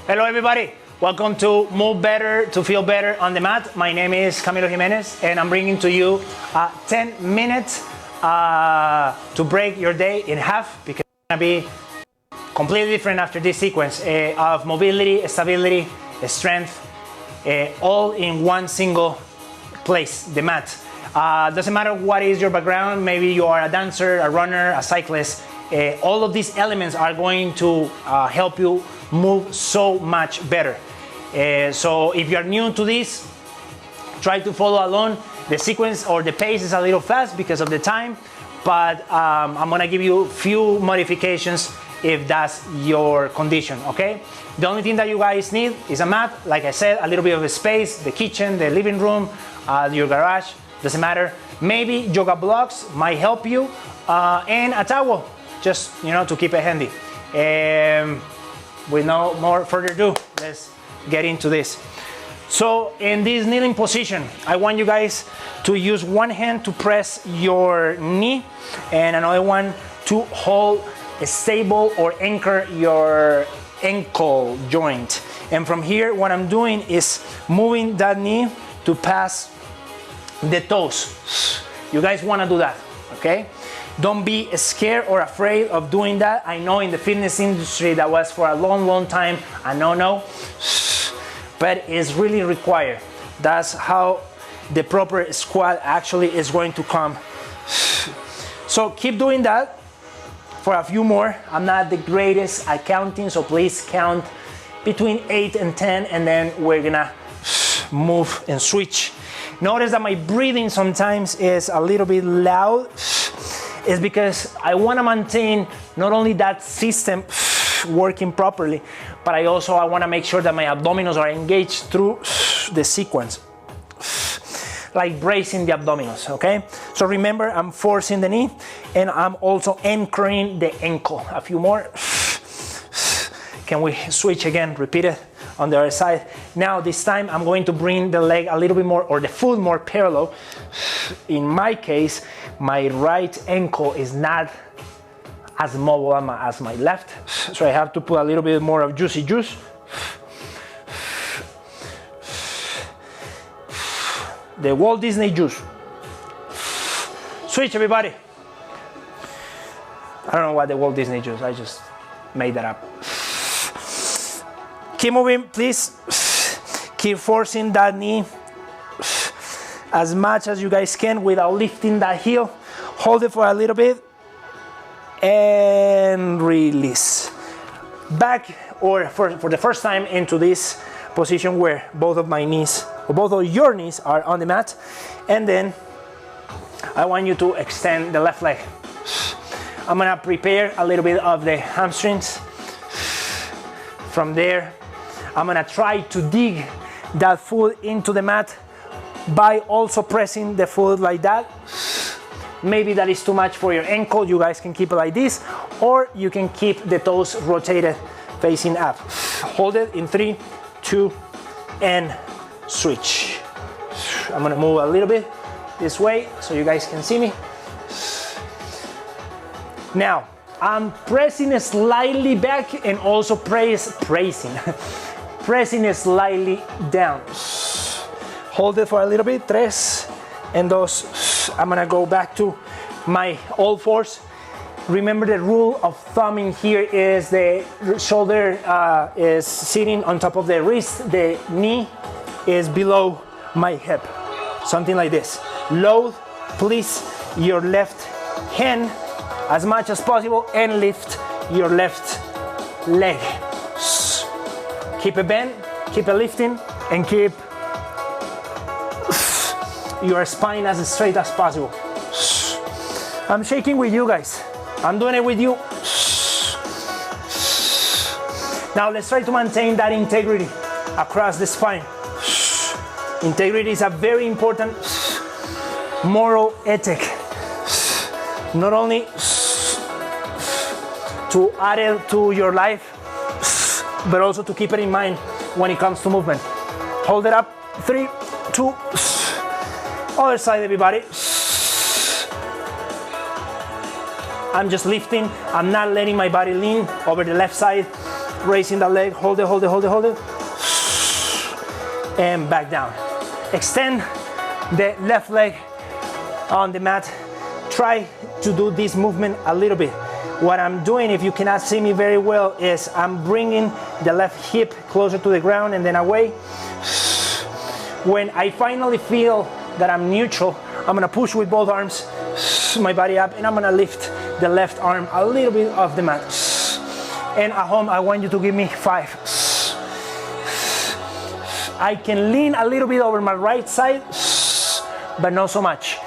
Hello everybody, welcome to Move Better to Feel Better on the Mat. My name is Camilo Jimenez and I'm bringing to you 10 minutes to break your day in half, because it's gonna be completely different after this sequence of mobility, stability, strength, all in one single place, the mat. Doesn't matter what is your background, maybe you are a dancer, a runner, a cyclist, all of these elements are going to help you move so much better. So if you're new to this, try to follow along. The sequence or the pace is a little fast because of the time, but I'm gonna give you a few modifications if that's your condition, okay? The only thing that you guys need is a mat, like I said, a little bit of a space, the kitchen, the living room, your garage, doesn't matter. Maybe yoga blocks might help you, and a towel, just, you know, to keep it handy. With no more further ado, let's get into this. So in this kneeling position, I want you guys to use one hand to press your knee and another one to hold stable or anchor your ankle joint. And from here, what I'm doing is moving that knee to pass the toes. You guys want to do that, okay? Don't be scared or afraid of doing that. I know in the fitness industry that was for a long time a no-no, but it's really required. That's how the proper squat actually is going to come. So keep doing that for a few more. I'm not the greatest at counting, so please count between 8 and 10, and then we're gonna move and switch. Notice that my breathing sometimes is a little bit loud. Is because I want to maintain not only that system working properly, but I want to make sure that my abdominals are engaged through the sequence, like bracing the abdominals, okay? So remember, I'm forcing the knee and I'm also anchoring the ankle. A few more. Can we switch again? Repeat it on the other side. Now this time I'm going to bring the leg a little bit more, or the foot more parallel. In my case, my right ankle is not as mobile as my left, so I have to put a little bit more of juicy juice. The Walt Disney juice. Switch, everybody. I don't know what the Walt Disney juice, I just made that up. Keep moving, please. Keep forcing that knee as much as you guys can without lifting that heel. Hold it for a little bit and release. Back, or for the first time, into this position where both of my knees, or both of your knees, are on the mat. And then I want you to extend the left leg. I'm gonna prepare a little bit of the hamstrings. From there, I'm gonna try to dig that foot into the mat by also pressing the foot like that. Maybe that is too much for your ankle. You guys can keep it like this, or you can keep the toes rotated facing up. Hold it in 3, 2, and switch. I'm gonna move a little bit this way so you guys can see me. Now, I'm pressing slightly back and also pressing slightly down. Hold it for a little bit, 3 and 2. I'm gonna go back to my all fours. Remember, the rule of thumb in here is the shoulder is sitting on top of the wrist, the knee is below my hip, something like this. Load, please, your left hand as much as possible and lift your left leg. Keep it bent, keep it lifting, and keep your spine as straight as possible. I'm shaking with you guys. I'm doing it with you. Now let's try to maintain that integrity across the spine. Integrity is a very important moral ethic. Not only to add it to your life, but also to keep it in mind when it comes to movement. Hold it up, 3, 2, other side, everybody. I'm just lifting. I'm not letting my body lean over the left side. raising the leg, hold it, hold it, hold it, hold it, and back down. Extend the left leg on the mat. Try to do this movement a little bit. What I'm doing, if you cannot see me very well, is I'm bringing the left hip closer to the ground and then away. When I finally feel that I'm neutral, I'm gonna push with both arms, my body up, and I'm gonna lift the left arm a little bit off the mat. And at home, I want you to give me 5. I can lean a little bit over my right side, but not so much.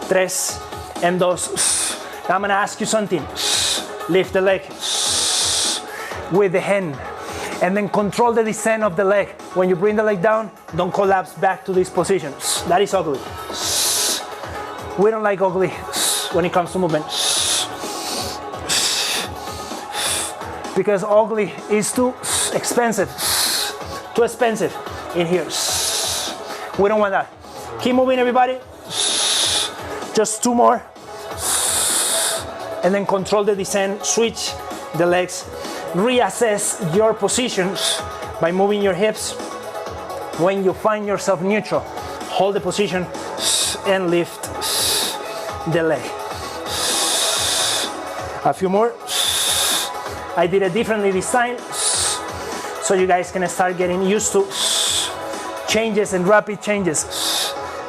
3 and 2. I'm gonna ask you something. Lift the leg with the hand, and then control the descent of the leg. When you bring the leg down, don't collapse back to this position. That is ugly. We don't like ugly when it comes to movement, because ugly is too expensive in here. We don't want that. Keep moving, everybody. Just 2 more. And then control the descent, switch the legs, reassess your positions by moving your hips. When you find yourself neutral, hold the position and lift the leg. A few more. I did it differently this time, so you guys can start getting used to changes and rapid changes.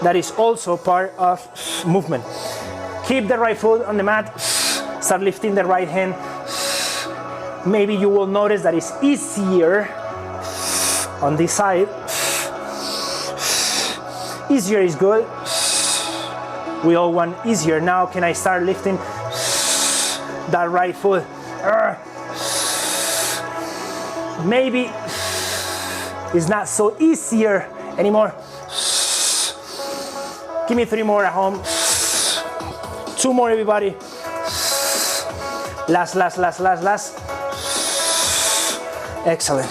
That is also part of movement. Keep the right foot on the mat. Start lifting the right hand. Maybe you will notice that it's easier on this side. Easier is good. We all want easier. Now can I start lifting that right foot? Maybe it's not so easier anymore. Give me 3 more at home. 2 more, everybody. Last. Excellent.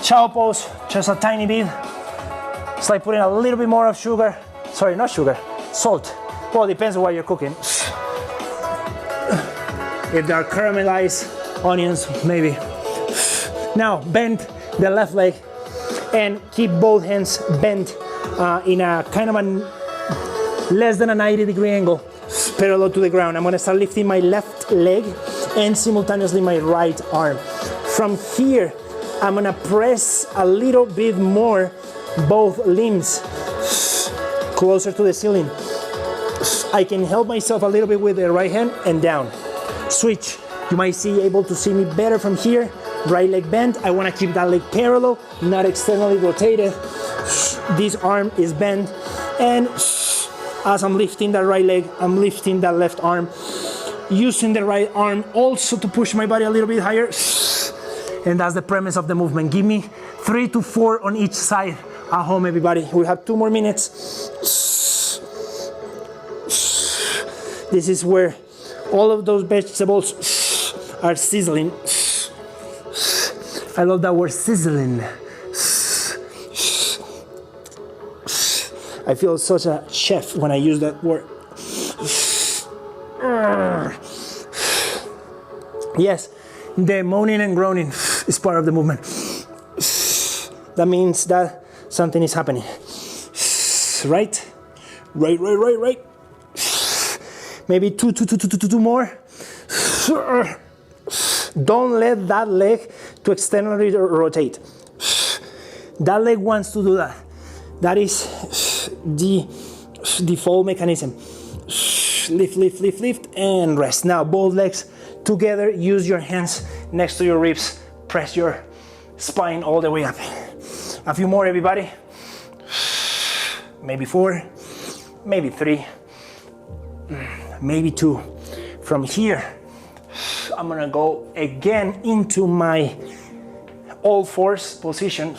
Chow pose, just a tiny bit. It's like putting a little bit more of sugar. Sorry, not sugar, salt. Well, it depends on what you're cooking. If there are caramelized onions, maybe. Now, bend the left leg and keep both hands bent in a kind of a less than a 90-degree angle, parallel to the ground. I'm gonna start lifting my left leg and simultaneously my right arm. From here, I'm gonna press a little bit more both limbs closer to the ceiling. I can help myself a little bit with the right hand and down. Switch. You might be able to see me better from here. Right leg bent. I wanna keep that leg parallel, not externally rotated. This arm is bent, and as I'm lifting that right leg, I'm lifting that left arm, using the right arm also to push my body a little bit higher. And that's the premise of the movement. Give me 3 to 4 on each side at home, everybody. We have 2 more minutes. This is where all of those vegetables are sizzling. I love that word, sizzling. I feel such a chef when I use that word. Yes, the moaning and groaning is part of the movement. That means that something is happening. Right? Right. Maybe two more. Don't let that leg to externally rotate. That leg wants to do that. That is the default mechanism. Lift, and rest. Now, both legs together. Use your hands next to your ribs. Press your spine all the way up. A few more, everybody. Maybe 4, maybe 3, maybe 2. From here, I'm gonna go again into my all fours position,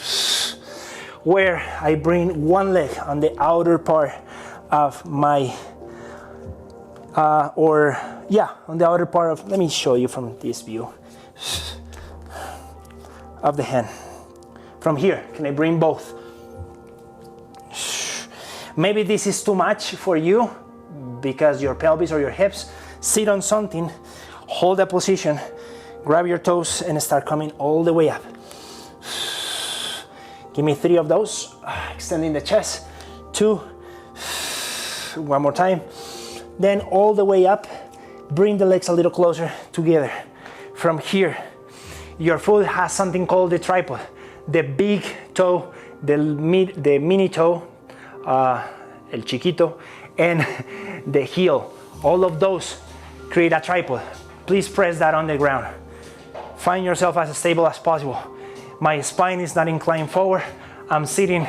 where I bring one leg on the outer part of my, on the outer part of, let me show you from this view of the hand. From here, can I bring both? Maybe this is too much for you because your pelvis or your hips. Sit on something, hold that position, Grab your toes and start coming all the way up. Give me 3 of those. Extending the chest. 2. One more time. Then all the way up. Bring the legs a little closer together. From here, your foot has something called the tripod. The big toe, the mini toe, el chiquito, and the heel. All of those create a tripod. Please press that on the ground. Find yourself as stable as possible. My spine is not inclined forward. I'm sitting,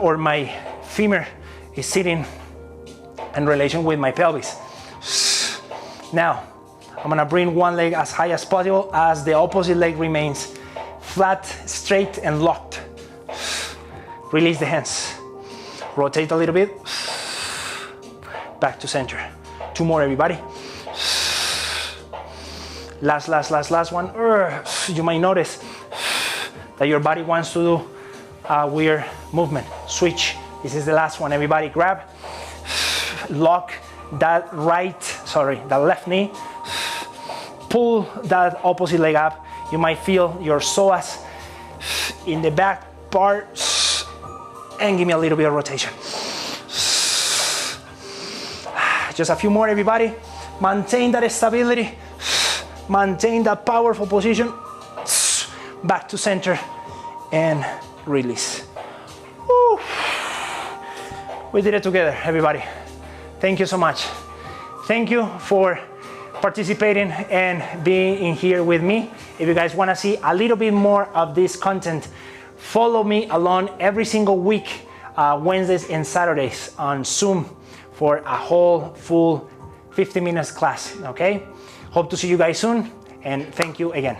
or my femur is sitting in relation with my pelvis. Now, I'm gonna bring one leg as high as possible as the opposite leg remains flat, straight, and locked. Release the hands. Rotate a little bit. Back to center. 2 more, everybody. Last one. You might notice that your body wants to do a weird movement. Switch. This is the last one, everybody. Grab, lock that left knee, pull that opposite leg up. You might feel your psoas in the back part, and give me a little bit of rotation. Just a few more, everybody. Maintain that stability. Maintain that powerful position. Back to center and release. Woo. We did it together, everybody. Thank you so much. Thank you for participating and being in here with me. If you guys want to see a little bit more of this content, follow me along every single week, Wednesdays and Saturdays on Zoom for a whole full 50 minutes class, okay? Hope to see you guys soon, and thank you again.